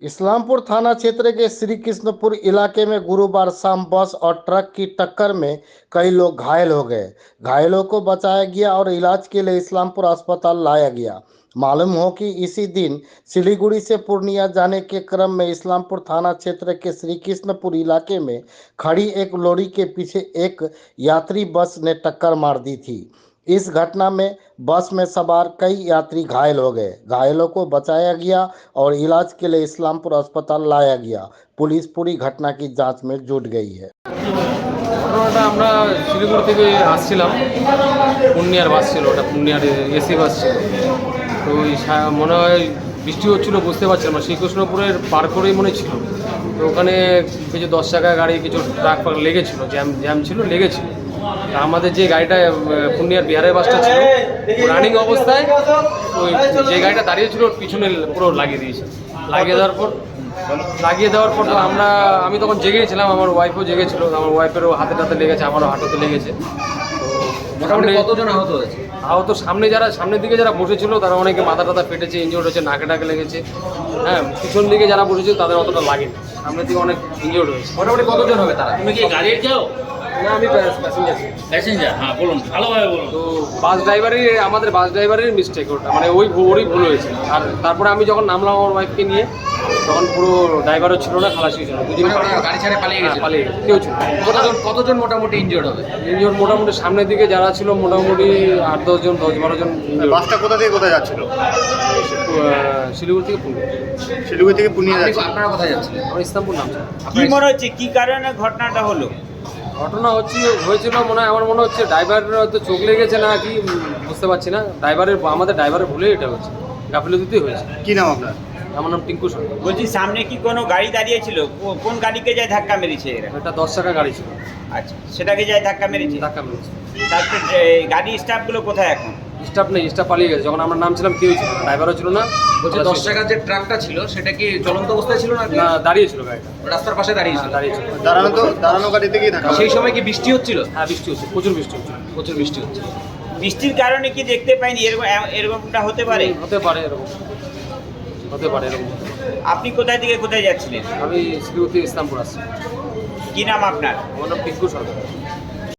इस्लामपुर थाना क्षेत्र के श्री कृष्णपुर इलाके में गुरुवार शाम बस और ट्रक की टक्कर में कई लोग घायल हो गए। घायलों को बचाया गया और इलाज के लिए इस्लामपुर अस्पताल लाया गया। मालूम हो कि इसी दिन सिलीगुड़ी से पूर्णिया जाने के क्रम में इस्लामपुर थाना क्षेत्र के श्री कृष्णपुर इलाके में खड़ी एक लॉरी के पीछे एक यात्री बस ने टक्कर मार दी थी। इस घटना में बस में सवार कई यात्री घायल हो गए। घायलों को बचाया गया और इलाज के लिए इस्लामपुर अस्पताल लाया गया। पुलिस पूरी घटना की जांच में जुट गई है। ঘটনাটা আমরা শিলিগুড়ি থেকে আসছিলাম, পূর্ণিয়ার বাস ছিল, ওটা পূর্ণিয়ার এসি বাস ছিল। তো ওই মনে হয় বৃষ্টি হচ্ছিলো, বুঝতে পারছিলাম না, শ্রীকৃষ্ণপুরের পার করেই মনে ছিল। তো ওখানে কিছু 10 চাকা গাড়ি, কিছু ট্রাক ফাক লেগেছিলো, জ্যাম ছিল, লেগেছিল। তা আমাদের যে গাড়িটা পূর্ণিয়ার বিহারের বাসটা ছিল, রানিং অবস্থায় ওই যে গাড়িটা দাঁড়িয়ে ছিল ওর পিছনে পুরো লাগিয়ে দিয়েছে। লাগিয়ে দেওয়ার পর আমি তখন জেগেছিলাম, আমার ওয়াইফও জেগেছিল। আমার ওয়াইফেরও হাতে লেগেছে, আমারও হাঁটুতে লেগেছে। তো মোটামুটি কতজন আহত হয়েছে? আহত সামনের দিকে যারা বসেছিল তারা অনেকে মাথা টাথা ফেটেছে, ইনজিওর্ড হয়েছে, নাকে টাকে লেগেছে। হ্যাঁ, পিছন দিকে যারা বসেছিল তাদের অতটা লাগেনি, সামনের দিকে অনেক ইনজিওর্ড হয়েছে। মোটামুটি কতজন হবে তারা? তুমি কি গাড়ির যাও? না, আমি প্যাসেঞ্জার। হ্যাঁ, বলুন, ভালোভাবে বলুন। তো আমাদের বাস ড্রাইভারের মিস্টেক ওটা, মানে ওরই ভুল হয়েছে। আর তারপরে আমি যখন নামলাম আমার ওয়াইফকে নিয়ে, তখন পুরো ড্রাইভারও ছিল না, খালাসি ছিল, দুজন গাড়ি ছেড়ে পালিয়ে গেছে। কেউ ছিল। কতজন মোটামুটি ইনজিওর্ড হবে? ইনজিওর্ড মোটামুটি সামনের দিকে যারা ছিল মোটামুটি 8-10 জন, 10-12 জন। বাসটা কোথা থেকে কোথায় যাচ্ছিল? শিলিগুড়ি থেকে পুরুলিয়া। শিলিগুড়ি থেকে পূর্ণিয়া যাচ্ছে। আপনারা কোথায় যাচ্ছেন? আমরা ইসলামপুর নামছি। কি মনে হচ্ছে, কি কারণে ঘটনাটা হলো? ঘটনা হয়েছিল আমার মনে হচ্ছে ড্রাইভারের হয়তো চোখ লেগেছে না কি, বুঝতে পারছি না। আমাদের ড্রাইভারের ভুলে এটা হয়েছে, গাফিলতিতেই হয়েছে। কি নাম আপনার? আমার নাম টিঙ্কু সরকার। বলছি, সামনে কি কোনো গাড়ি দাঁড়িয়ে ছিল? কোন গাড়িকে যায় ধাক্কা মেরেছে এরা? এটা 10 চাকা গাড়ি ছিল। আচ্ছা, সেটাকে যায় ধাক্কা মেরেছে। তারপরে গাড়ি স্টাফগুলো কোথায় এখন? স্টাফ নেই, স্টাফ পালিয়ে গেছে। যখন আমরা নামছিলাম কেউ ছিল, ড্রাইভারও ছিল না। বলছি, 10 টাকার যে ট্রাকটা ছিল সেটা কি চলন্ত অবস্থায় ছিল না? দাঁড়িয়ে ছিল গাড়িটা, রাস্তার পাশে দাঁড়িয়ে ছিল। দাঁড়ানো গাড়ি থেকেই ধাক্কা। সেই সময় কি বৃষ্টি হচ্ছিল? হ্যাঁ, বৃষ্টি হচ্ছে, প্রচুর বৃষ্টি হচ্ছে। বৃষ্টির কারণে কি দেখতে পাইনি এরকমটা হতে পারে? হতে পারে এরকম। আপনি কোথায় থেকে কোথায় যাচ্ছিলেন? আমি শিলিগুড়ি থেকে ইসলামপুর আসছি। কি নাম আপনার? আমার নাম টিঙ্কু সরকার।